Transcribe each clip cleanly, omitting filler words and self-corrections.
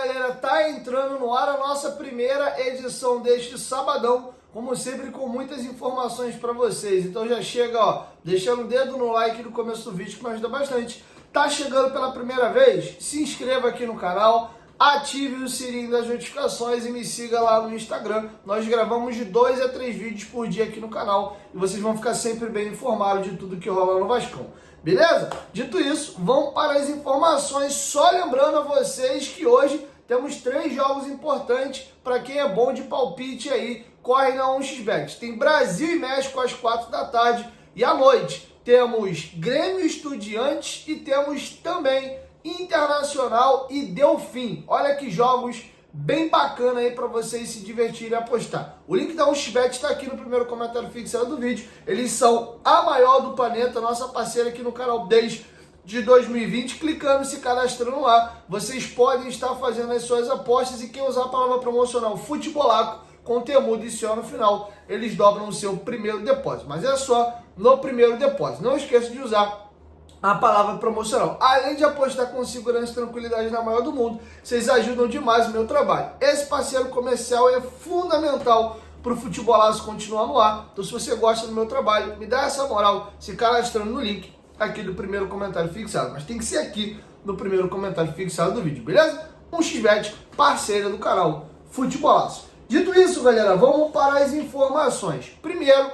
galera, tá entrando no ar a nossa primeira edição deste sabadão, como sempre com muitas informações para vocês. Então já chega, ó, deixando o dedo no like no começo do vídeo que me ajuda bastante. Tá chegando pela primeira vez? Se inscreva aqui no canal, ative o sininho das notificações e me siga lá no Instagram. Nós gravamos de 2 a 3 vídeos por dia aqui no canal e vocês vão ficar sempre bem informados de tudo que rola no Vascão. Beleza? Dito isso, vamos para as informações. Só lembrando a vocês que hoje temos 3 jogos importantes para quem é bom de palpite aí. Corre na 1xBet. Tem Brasil e México às 4 da tarde e à noite temos Grêmio Estudiantes e temos também Internacional e Delfim. Olha que jogos bem bacana aí para vocês se divertirem e apostar. O link da 1xBet está aqui no primeiro comentário fixado do vídeo. Eles são a maior do planeta, nossa parceira aqui no canal desde 2020. Clicando e se cadastrando lá, vocês podem estar fazendo as suas apostas e quem usar a palavra promocional Futebolaco com temudo e no final, eles dobram o seu primeiro depósito. Mas é só no primeiro depósito. Não esqueça de usar a palavra promocional. Além de apostar com segurança e tranquilidade na maior do mundo, vocês ajudam demais o meu trabalho. Esse parceiro comercial é fundamental para o Futebolaço continuar no ar. Então, se você gosta do meu trabalho, me dá essa moral se cadastrando no link aqui do primeiro comentário fixado. Mas tem que ser aqui no primeiro comentário fixado do vídeo, beleza? 1xBet, parceira do canal Futebolaço. Dito isso, galera, vamos para as informações. Primeiro,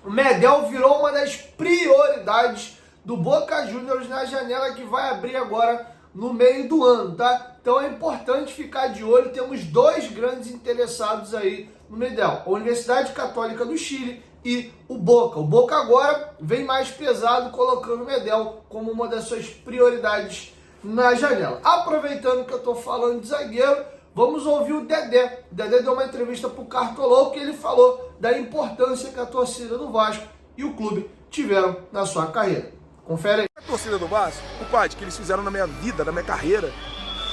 o Medel virou uma das prioridades do Boca Juniors na janela que vai abrir agora no meio do ano, tá? Então é importante ficar de olho. Temos 2 grandes interessados aí no Medel, a Universidade Católica do Chile e o Boca. O Boca agora vem mais pesado, colocando o Medel como uma das suas prioridades na janela. Aproveitando que eu tô falando de zagueiro, vamos ouvir o Dedé. O Dedé deu uma entrevista pro Cartolouco que ele falou da importância que a torcida do Vasco e o clube tiveram na sua carreira. Confere aí. A torcida do Vasco, o quad que eles fizeram na minha vida, na minha carreira,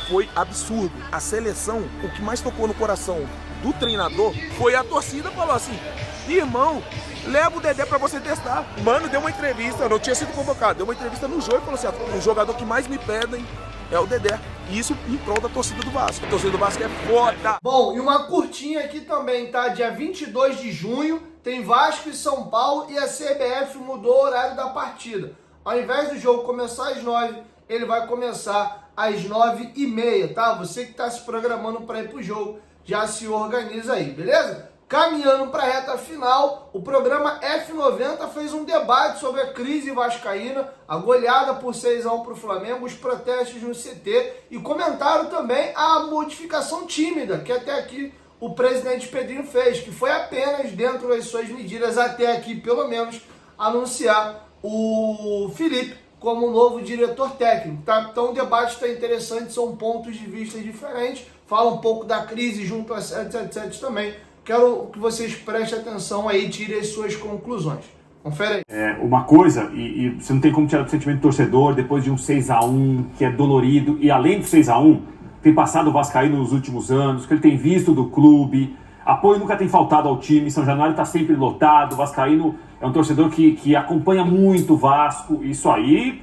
foi absurdo. A seleção, o que mais tocou no coração do treinador foi a torcida. Falou assim: irmão, leva o Dedé pra você testar. Mano, deu uma entrevista, eu não tinha sido convocado, deu uma entrevista no jogo e falou assim: o jogador que mais me pedem é o Dedé. E isso em prol da torcida do Vasco. A torcida do Vasco é foda. Bom, e uma curtinha aqui também, tá? Dia 22 de junho tem Vasco e São Paulo e a CBF mudou o horário da partida. Ao invés do jogo começar às 9, ele vai começar às 9h30, tá? Você que está se programando para ir pro jogo, já se organiza aí, beleza? Caminhando para a reta final, o programa F90 fez um debate sobre a crise vascaína, a goleada por 6-1 para o Flamengo, os protestos no CT e comentaram também a modificação tímida que até aqui o presidente Pedrinho fez, que foi apenas dentro das suas medidas até aqui, pelo menos, anunciar o Felipe como novo diretor técnico, tá? Então o debate está interessante, são pontos de vista diferentes, fala um pouco da crise junto a 777 também. Quero que vocês prestem atenção aí e tirem as suas conclusões. Confere aí. Uma coisa, e você não tem como tirar do sentimento do torcedor depois de um 6-1 que é dolorido, e além do 6-1, tem passado o Vascaíno nos últimos anos, que ele tem visto do clube, apoio nunca tem faltado ao time, São Januário está sempre lotado, o Vascaíno é um torcedor que acompanha muito o Vasco, isso aí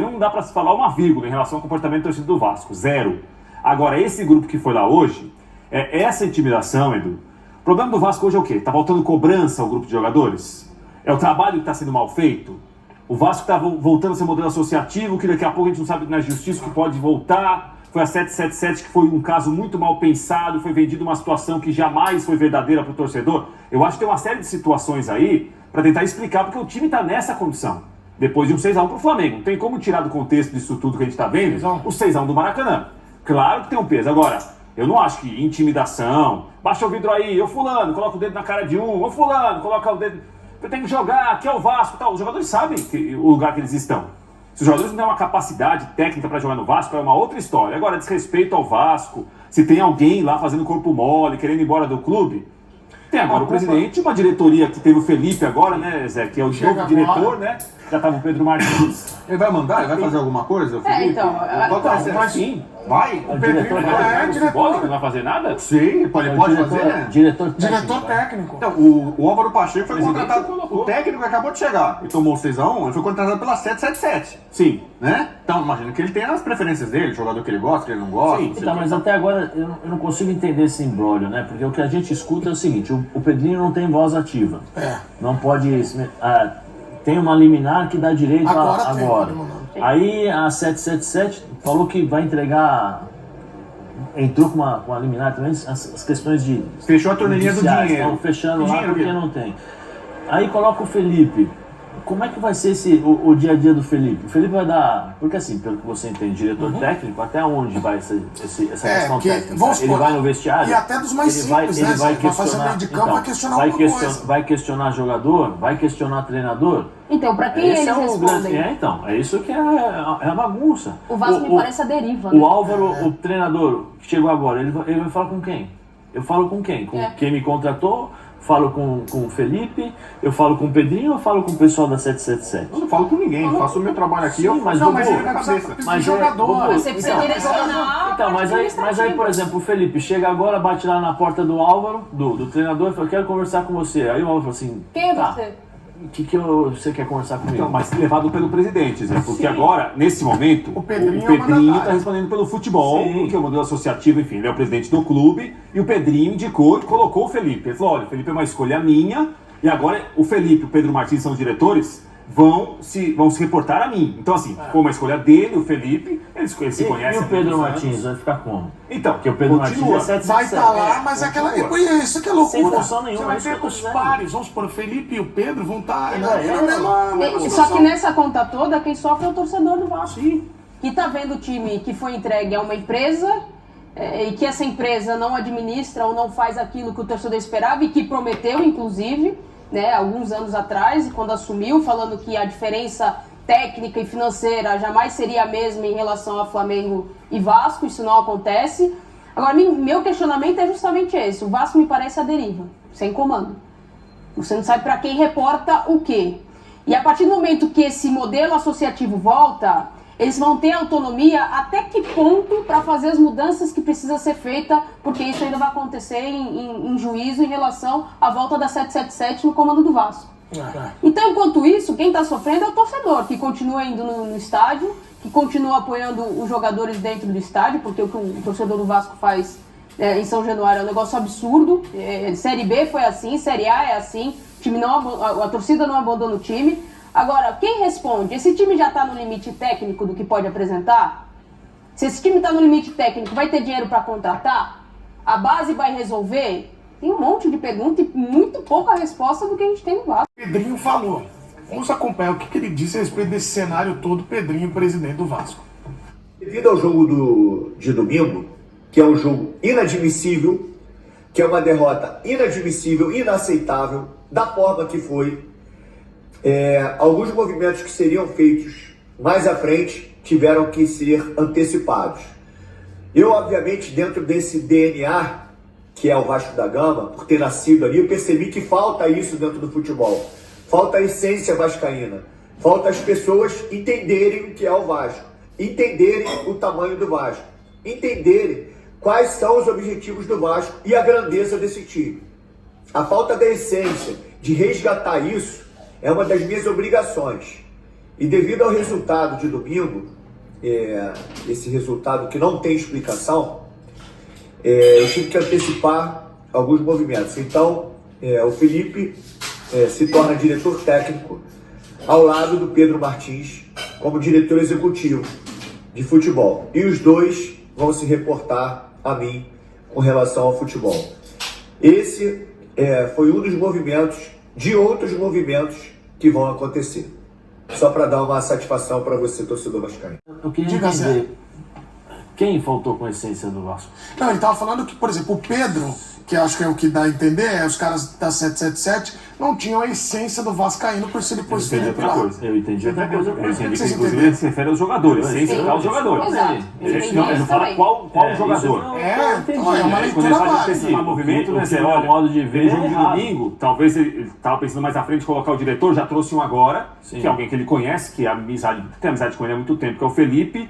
não dá para se falar uma vírgula em relação ao comportamento do torcedor do Vasco, 0. Agora, esse grupo que foi lá hoje, essa intimidação, Edu, o problema do Vasco hoje é o quê? Tá faltando cobrança ao grupo de jogadores? É o trabalho que está sendo mal feito? O Vasco está voltando a ser modelo associativo, que daqui a pouco a gente não sabe na justiça que pode voltar. Foi a 777 que foi um caso muito mal pensado, foi vendido uma situação que jamais foi verdadeira para o torcedor. Eu acho que tem uma série de situações aí para tentar explicar porque o time está nessa condição. Depois de um 6-1 para o Flamengo. Não tem como tirar do contexto disso tudo que a gente está vendo o 6-1 do Maracanã. Claro que tem um peso. Agora, eu não acho que intimidação, baixa o vidro aí, ô fulano, coloca o dedo na cara de um, ô fulano, coloca o dedo... Tem que jogar, aqui é o Vasco, tal. Os jogadores sabem o lugar que eles estão. Se os jogadores não têm uma capacidade técnica para jogar no Vasco, é uma outra história. Agora, desrespeito ao Vasco, se tem alguém lá fazendo corpo mole, querendo ir embora do clube, tem agora o presidente, uma diretoria que teve o Felipe agora, né, Zé, que é o novo diretor, né? já tava o Pedro Martins. Ele vai mandar? Ele vai fazer alguma coisa? Felipe? Então, Vai ser assim? Vai? O diretor diretor. não vai fazer nada? Sim, pode fazer? Diretor técnico. Então, o Álvaro Pacheco foi Presidente contratado. colocou. O técnico acabou de chegar e tomou 6x1, ele foi contratado pela 777. Sim. Né? Então, imagina que ele tem as preferências dele, jogador que ele gosta, que ele não gosta. Sim. Não sei Então, o quê. mas até agora eu não consigo entender esse imbróglio, né? Porque o que a gente escuta é o seguinte, o Pedrinho não tem voz ativa. Não pode... tem uma liminar que dá direito agora. Aí a 777 falou que vai entregar... Entrou com uma liminar também, as questões de... Fechou a torneirinha do judiciais, dinheiro. Estão fechando lá Dinheiro, porque Pedro. não tem. Aí coloca o Felipe. Como é que vai ser o dia a dia do Felipe? O Felipe vai dar... Porque assim, pelo que você entende, diretor técnico, até onde vai essa questão técnica? vamos Ele supor, vai no vestiário? e até dos mais simples, né? Vai Vai fazer questionar, meio de campo, vai questionar alguma coisa. Vai questionar jogador? Vai questionar treinador? Então, pra quem eles respondem? É isso que é a bagunça. O Vasco me parece a deriva, né? O Álvaro, o treinador que chegou agora, ele vai falar com quem? Eu falo com quem? Com quem me contratou? Falo com o Felipe, eu falo com o Pedrinho ou eu falo com o pessoal da 777? Eu não falo com ninguém, faço o meu trabalho aqui, eu faço Mas ele vai precisar de jogador. Você precisa direcionar. Então, mas aí, por exemplo, o Felipe chega agora, bate lá na porta do Álvaro, do treinador, e fala, quero conversar com você. Aí o Álvaro fala assim, Quem é você? O que você quer conversar comigo? Então, mas levado pelo presidente, Zé, porque agora, nesse momento, O Pedrinho é o está mandatário. respondendo pelo futebol, Sim. que é o modelo associativo, enfim, ele é o presidente do clube, e o Pedrinho indicou e colocou o Felipe. Ele falou, olha, o Felipe é uma escolha minha, e agora o Felipe e o Pedro Martins são os diretores, vão se reportar a mim. Então, assim, ficou uma escolha dele, o Felipe, eles se conhecem. E o há Pedro muitos Martins anos. vai ficar como? Então, Porque o Pedro continua. Martins é 777. Vai estar lá, mas é aquela. Isso que é Sem loucura. função nenhuma. Você vai é isso ver que eu que tô os dizendo. pares, vamos supor, o Felipe e o Pedro vão estar na É, mesma Só situação. que nessa conta toda, quem sofre é o torcedor do Vasco. Que tá vendo o time que foi entregue a uma empresa e que essa empresa não administra ou não faz aquilo que o torcedor esperava e que prometeu, inclusive, né, alguns anos atrás, quando assumiu, falando que a diferença técnica e financeira jamais seria a mesma em relação a Flamengo e Vasco. Isso não acontece. Agora, meu questionamento é justamente esse. O Vasco me parece a deriva, sem comando. Você não sabe para quem reporta o quê. E a partir do momento que esse modelo associativo volta, eles vão ter autonomia até que ponto para fazer as mudanças que precisa ser feita, porque isso ainda vai acontecer em juízo em relação à volta da 777 no comando do Vasco. Então, enquanto isso, quem está sofrendo é o torcedor, que continua indo no estádio, que continua apoiando os jogadores dentro do estádio, porque o que o torcedor do Vasco faz em São Januário é um negócio absurdo. Série B foi assim, Série A é assim, a torcida não abandona o time. Agora, quem responde? Esse time já está no limite técnico do que pode apresentar? Se esse time está no limite técnico, vai ter dinheiro para contratar? A base vai resolver? Tem um monte de pergunta e muito pouca resposta do que a gente tem no Vasco. Pedrinho falou. Vamos acompanhar o que ele disse a respeito desse cenário todo, Pedrinho, presidente do Vasco. Devido ao jogo de domingo, que é um jogo inadmissível, que é uma derrota inadmissível, inaceitável, da forma que foi, alguns movimentos que seriam feitos mais à frente tiveram que ser antecipados. Eu, obviamente, dentro desse DNA, que é o Vasco da Gama, por ter nascido ali, eu percebi que falta isso dentro do futebol. Falta a essência vascaína. Falta as pessoas entenderem o que é o Vasco, entenderem o tamanho do Vasco, entenderem quais são os objetivos do Vasco e a grandeza desse time. A falta da essência, de resgatar isso, é uma das minhas obrigações. E devido ao resultado de domingo, esse resultado que não tem explicação, eu tive que antecipar alguns movimentos. Então, o Felipe se torna diretor técnico ao lado do Pedro Martins como diretor executivo de futebol. E os dois vão se reportar a mim com relação ao futebol. Esse foi um dos movimentos, de outros movimentos que vão acontecer. Só para dar uma satisfação para você, torcedor vascaíno. Eu queria entender Quem faltou com a essência do Vasco? Não, ele tava falando que, por exemplo, o Pedro, que acho que é o que dá a entender, os caras da 777 não tinham a essência do vascaíno por ser depois Eu entendi outra coisa. Eu entendi outra coisa. Eu entendi que, Vocês inclusive, entenderam? ele se refere aos jogadores, sem citar os jogadores. Exato. Ele não fala qual jogador. É, então, é uma Quando leitura ele faz válida. esse movimento, né, o você meu olha, modo de ver aquele jogo é de errado. domingo, talvez ele estava pensando mais à frente, colocar o diretor, já trouxe um agora, Sim. que é alguém que ele conhece, que tem amizade com ele há muito tempo, que é o Felipe,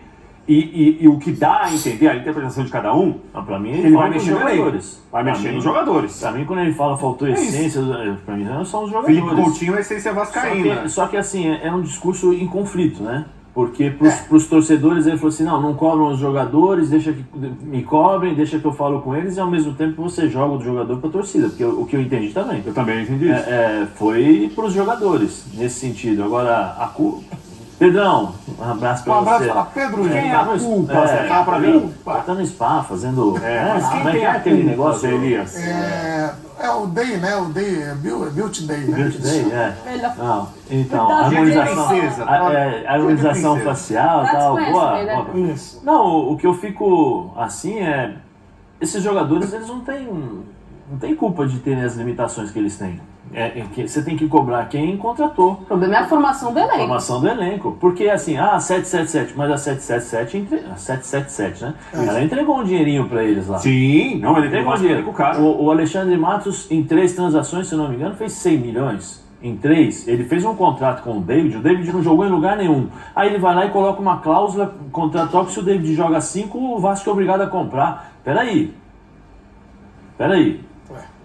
e o que dá a entender, a interpretação de cada um, Pra mim, ele vai falta os mexer no elenco, jogadores. vai Pra mexer mim- nos jogadores. Pra mim, quando ele fala faltou essência, pra mim não são os jogadores. Felipe Coutinho é essência vascaína. Só que assim, é um discurso em conflito, né? Porque pros torcedores ele falou assim, não cobram os jogadores, deixa que me cobrem, deixa que eu falo com eles, e ao mesmo tempo você joga do jogador pra torcida, porque o que eu entendi também. Eu também entendi isso. Foi pros jogadores, nesse sentido. Agora, Pedrão, um abraço pra Um abraço você. para Pedro. Quem é a culpa? É, Você fala pra mim. tá no spa, fazendo... Mas quem como é tem que é a aquele culpa, negócio? Zé Elias? É o Day, né? O Day é Beauty Day, né? Beauty Day, Melhor. Não, então, Verdade, harmonização, princesa, harmonização princesa. facial e Tá tal, desconhece, né? boa. Isso. Não, o que eu fico assim esses jogadores, eles não têm culpa de terem as limitações que eles têm. Você tem que cobrar quem contratou. O problema é a formação do elenco. Formação do elenco. Porque assim, 777, mas a 777, né? Ela entregou um dinheirinho pra eles lá. Sim, não, ele Entregou tem dinheiro. com o cara. O Alexandre Matos, em 3 transações, se eu não me engano, fez 100 milhões. Em 3, ele fez um contrato com o David não jogou em lugar nenhum. Aí ele vai lá e coloca uma cláusula contratual que se o David joga 5, o Vasco é obrigado a comprar. Peraí.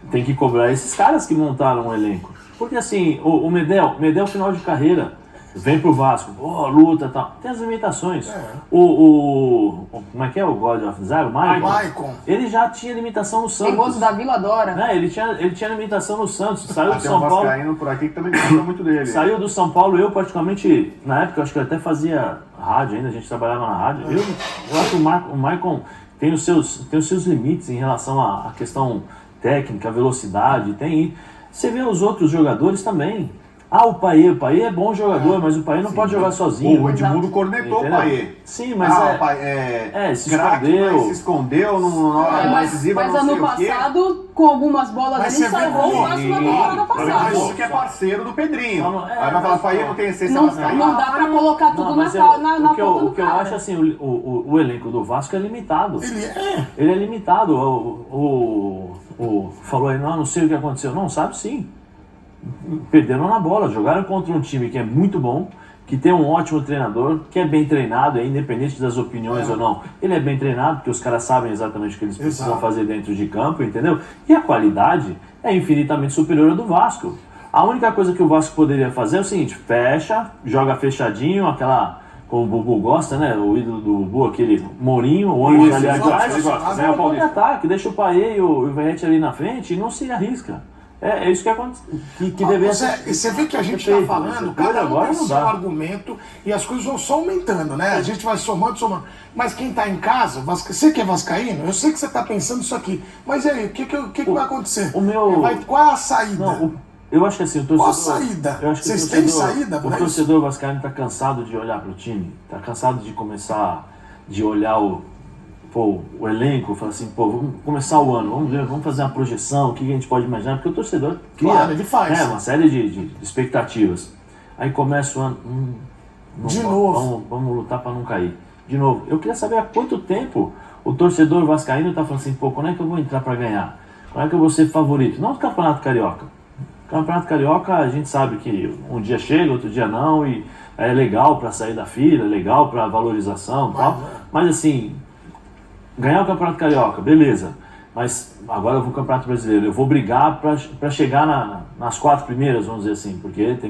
Tem que cobrar esses caras que montaram o elenco. Porque assim, o Medel final de carreira, vem pro Vasco, luta e tal. Tem as limitações. Como é que é o God of Zero? Maicon. Ele já tinha limitação no Santos. Teimoso da Vila adora. Né? Ele tinha limitação no Santos. Saiu do Tem São um Paulo. vascaíno por aqui que também gosta muito dele. Saiu do São Paulo, eu particularmente, na época, eu acho que eu até fazia rádio ainda, a gente trabalhava na rádio. Eu acho que o Maicon tem os seus limites em relação à questão técnica, velocidade, você vê os outros jogadores também. O Payet é bom jogador, mas o Payet não pode jogar sozinho. O Edmundo cornetou o Payet. Sim, mas se escondeu na hora mais decisiva, Mas não sei ano o quê. passado, com algumas bolas Mas ele você vê salvou como- o Vasco na temporada passada. Mas que é parceiro do Pedrinho. Aí Aí vai falar, Payet não tem essência Não vascaína. dá pra colocar tudo mas na o que conta do o que eu cara. acho assim, o elenco do Vasco é limitado. Ele é limitado. Falou aí, não sei o que aconteceu. Não, sabe sim. Perderam na bola, jogaram contra um time que é muito bom, que tem um ótimo treinador, que é bem treinado, independente das opiniões ou não. Ele é bem treinado, porque os caras sabem exatamente o que eles precisam fazer dentro de campo, entendeu? E a qualidade é infinitamente superior à do Vasco. A única coisa que o Vasco poderia fazer é o seguinte: fecha, joga fechadinho, como o Bubu gosta, né? O ídolo do Bubu, aquele Mourinho, o ônibus ali atrás, né, o contra-ataque, deixa o Payet e o Verratti ali na frente e não se arrisca. É isso que acontece. Que deveria ser. Você vê que a gente feito, está falando, né? cada um Agora tem não seu dá. argumento e as coisas vão só aumentando, né? A gente vai somando. Mas quem está em casa, você que é vascaíno, eu sei que você está pensando isso aqui. Mas e aí, o que vai acontecer? Qual é a saída? Eu acho que assim, o torcedor... Qual a saída? Eu acho que Vocês têm saída o pra isso? torcedor vascaíno está cansado de olhar para o time, está cansado de começar, de olhar o elenco, falar assim, vamos começar o ano, vamos ver, vamos fazer uma projeção, o que a gente pode imaginar, porque o torcedor cria Claro, ele faz. uma série de expectativas. Aí começa o ano, De novo. Vamos lutar para não cair. De novo, eu queria saber há quanto tempo o torcedor vascaíno está falando assim, quando é que eu vou entrar para ganhar? Quando é que eu vou ser favorito? Não do Campeonato Carioca. Campeonato Carioca, a gente sabe que um dia chega, outro dia não, e é legal para sair da fila, é legal para valorização e tal, mas assim, ganhar o Campeonato Carioca, beleza, mas agora eu vou pro Campeonato Brasileiro, eu vou brigar para chegar nas 4 primeiras, vamos dizer assim, porque tem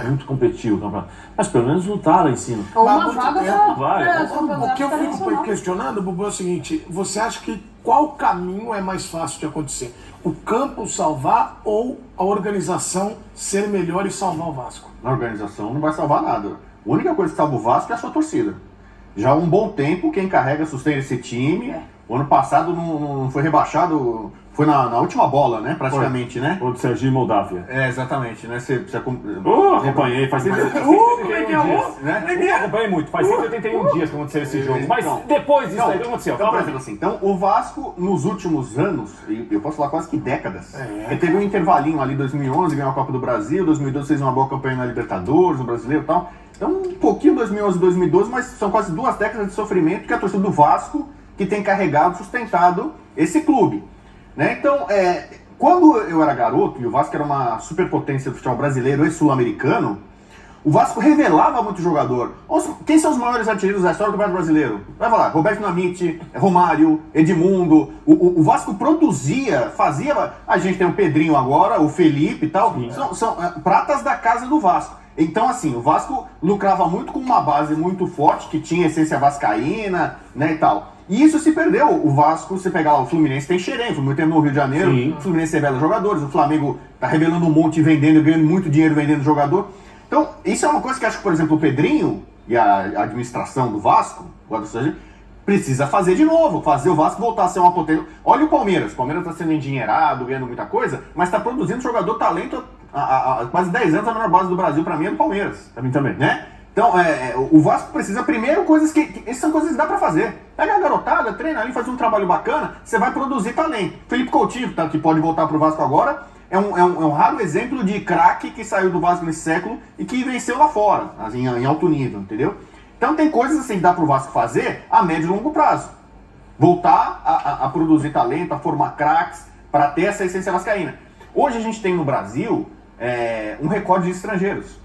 muito competitivo o campeonato, mas pelo menos lutar lá em cima. Uma vaga O que eu fico questionando, Bubu, é o seguinte: você acha que qual caminho é mais fácil de acontecer? O campo salvar ou a organização ser melhor e salvar o Vasco? Na organização não vai salvar nada. A única coisa que salva o Vasco é a sua torcida. Já há um bom tempo, quem carrega, sustenta esse time, O ano passado não foi rebaixado, foi na última bola, né? Praticamente, né? O do Serginho Moldávia. Exatamente, né? Você acompanhei, faz 181 dias, né? Acompanhei muito, faz 181 dias que aconteceu esse jogo. Mas depois disso aí, o que aconteceu? Então, por exemplo, assim, o Vasco, nos últimos anos, eu posso falar quase que décadas, ele teve um intervalinho ali, 2011, ganhou a Copa do Brasil, 2012 fez uma boa campanha na Libertadores, no Brasileiro e tal. Então, um pouquinho 2011 e 2012, mas são quase 2 décadas de sofrimento que a torcida do Vasco que tem carregado, sustentado esse clube. Né? Então, quando eu era garoto, e o Vasco era uma superpotência do futebol brasileiro e sul-americano, o Vasco revelava muito jogador. Quem são os maiores artilheiros da história do Campeonato Brasileiro? Vai falar, Roberto Dinamite, Romário, Edmundo. O Vasco produzia, fazia... A gente tem o Pedrinho agora, o Felipe e tal. São pratas da casa do Vasco. Então, assim, o Vasco lucrava muito com uma base muito forte, que tinha essência vascaína, né, e tal. E isso se perdeu. O Vasco, você pegar lá, o Fluminense tem xerém, o Fluminense tem no Rio de Janeiro, o Fluminense revela jogadores, o Flamengo tá revelando um monte, vendendo, ganhando muito dinheiro vendendo jogador. Então, isso é uma coisa que acho que, por exemplo, o Pedrinho e a administração do Vasco, precisa fazer de novo, fazer o Vasco voltar a ser uma potência. Olha o Palmeiras está sendo endinheirado, ganhando muita coisa, mas está produzindo jogador talento há quase 10 anos. A menor base do Brasil, para mim, é do Palmeiras. Pra mim também. Né? Então, o Vasco precisa, primeiro, coisas que essas são coisas que dá pra fazer. Pega a garotada, treina ali, faz um trabalho bacana, você vai produzir talento. Felipe Coutinho, que pode voltar pro Vasco agora, é um raro exemplo de craque que saiu do Vasco nesse século e que venceu lá fora, assim, em alto nível, entendeu? Então tem coisas assim que dá pro Vasco fazer a médio e longo prazo. Voltar a produzir talento, a formar craques, para ter essa essência vascaína. Hoje a gente tem no Brasil um recorde de estrangeiros.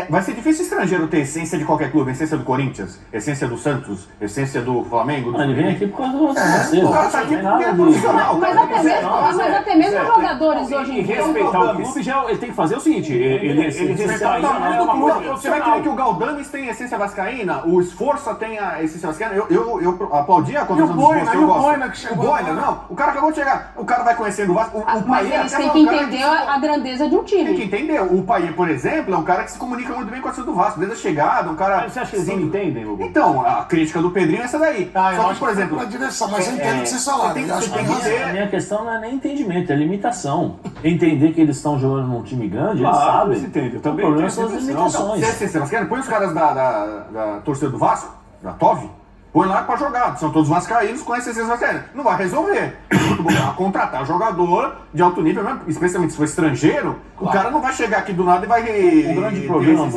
Vai ser difícil estrangeiro ter essência de qualquer clube, essência do Corinthians, essência do Santos, essência do Flamengo. Ele vem aqui por causa do financeiro. O cara tá aqui porque é profissional. Mas até mesmo jogadores hoje em dia. Respeitar o clube, ele tem que fazer o seguinte: ele respeitar o clube. Você vai querer que o Galdames tenha essência vascaína, o Esforça tenha a essência vascaína. Eu aplaudi a contratação do Esforça. E o Boina que chegou. O Boina, não. O cara acabou de chegar. O cara vai conhecendo o Vasco. Mas eles têm que entender a grandeza de um time. Tem que entender. O Paier, por exemplo, é um cara que se comunica muito bem com a torcida do Vasco, desde a chegada, um cara... Mas você acha que eles não entendem, Hugo? Então, a crítica do Pedrinho é essa daí. Só que, por exemplo... Na direção, mas eu entendo o que vocês falaram. A minha questão não é nem entendimento, é limitação. Entender que eles estão jogando num time grande, eles sabem. Você entende, eu também. O problema são as limitações. Põe os caras da torcida do Vasco, da TOV, põe lá pra jogar. São todos vascaínos com essência vascaína. Não vai resolver. Contratar jogador de alto nível, especialmente se for estrangeiro, claro. O cara não vai chegar aqui do nada e vai... O grande problema,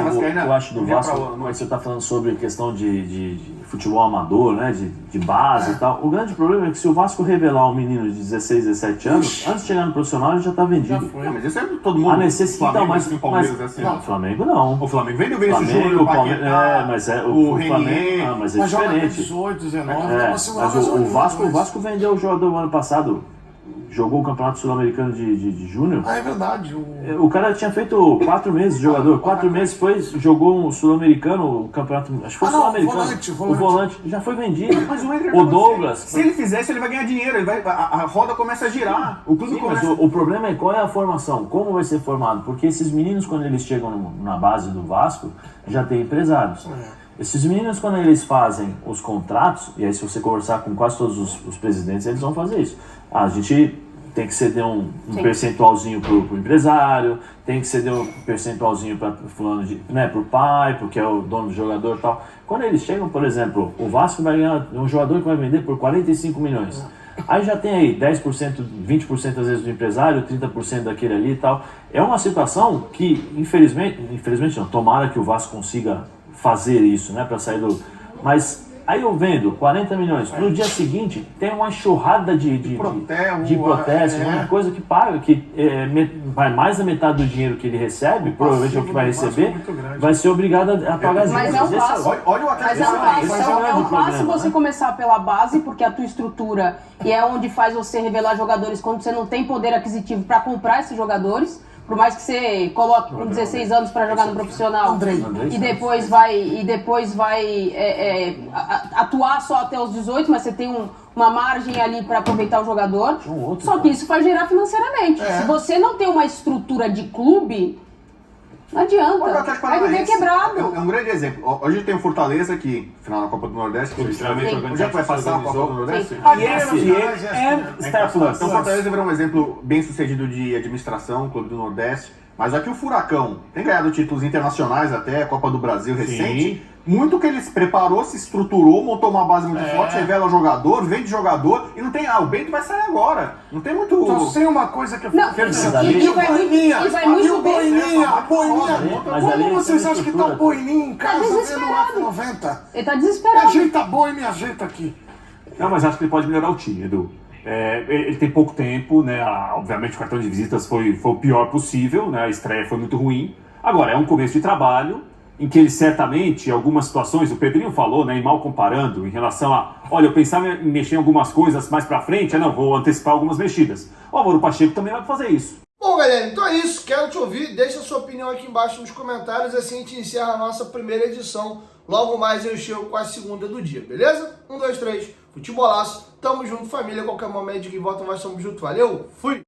eu acho, do Vasco, quando você está falando sobre questão de futebol amador, né, de base e tal, o grande problema é que se o Vasco revelar um menino de 16, 17 anos, antes de chegar no profissional ele já está vendido. Mas isso é todo mundo. A necessidade, então, mas assim. Não, o Flamengo não. O Flamengo vem do Vinícius Júnior, o Paquetá, mas o Flamengo, mas é diferente. 18, 19, mas o Vasco vendeu o jogador no ano passado. Jogou o Campeonato Sul-Americano de Júnior. É verdade. O cara tinha feito 4 meses de jogador. 4 meses depois jogou um Sul-Americano, o campeonato. Acho que foi Sul-Americano. O volante já foi vendido. Mas o Douglas. Se ele fizer isso, ele vai ganhar dinheiro. A roda começa a girar. O clube começa... Mas o problema é qual é a formação, como vai ser formado. Porque esses meninos, quando eles chegam na base do Vasco, já tem empresários. Esses meninos, quando eles fazem os contratos, e aí se você conversar com quase todos os presidentes, eles vão fazer isso. A gente tem que ceder um percentualzinho pro empresário, tem que ceder um percentualzinho para fulano pro pai, porque é o dono do jogador e tal. Quando eles chegam, por exemplo, o Vasco vai ganhar um jogador que vai vender por 45 milhões. Aí já tem aí 10%, 20% às vezes do empresário, 30% daquele ali e tal. É uma situação que, infelizmente não, tomara que o Vasco consiga fazer isso, né, para sair do... Mas aí eu vendo 40 milhões, no dia seguinte tem uma enxurrada de protesto, uma coisa que paga, que vai mais da metade do dinheiro que ele recebe, provavelmente é o que vai receber, vai ser obrigado a pagar as dívidas. Mas é um passo. Olha o Atlético. É um passo você começar pela base, porque a tua estrutura e é onde faz você revelar jogadores quando você não tem poder aquisitivo para comprar esses jogadores. Por mais que você coloque com 16 anos para jogar no profissional e depois vai atuar só até os 18, mas você tem uma margem ali para aproveitar o jogador. Só que isso vai gerar financeiramente. Se você não tem uma estrutura de clube, Não adianta. Olha, o Atlético Vai viver Paranaense quebrado. é um grande exemplo. Hoje tem o Fortaleza aqui, final da Copa do Nordeste. Onde é que vai passar a Copa do Nordeste? Star Plus. Então, Fortaleza virou um exemplo bem sucedido de administração, Clube do Nordeste. Mas aqui o Furacão tem ganhado títulos internacionais até, Copa do Brasil recente. Muito que ele se preparou, se estruturou, montou uma base muito forte, revela jogador, vende jogador e não tem. O Bento vai sair agora. Não tem muito. Então, tem uma coisa que eu Não, quero e dizer. vai E o bem. Boininha. Mas ali Como vocês tem acham que tá o Boininha em casa vendo o desesperado. F90? Ele tá desesperado. Ajeita a boi e me ajeita aqui. Não, mas acho que ele pode melhorar o time, Edu. Ele tem pouco tempo, né? Obviamente o cartão de visitas foi o pior possível, né? A estreia foi muito ruim. Agora, é um começo de trabalho em que ele certamente, em algumas situações, o Pedrinho falou, né, e mal comparando, em relação a, olha, eu pensava em mexer em algumas coisas mais pra frente, não, vou antecipar algumas mexidas. O Álvaro Pacheco também vai fazer isso. Bom, galera, então é isso. Quero te ouvir. Deixa a sua opinião aqui embaixo nos comentários. Assim a gente encerra a nossa primeira edição. Logo mais eu chego com a segunda do dia, beleza? 1, 2, 3, futebolaço. Tamo junto, família. Qualquer momento de que volta, nós estamos juntos. Valeu, fui!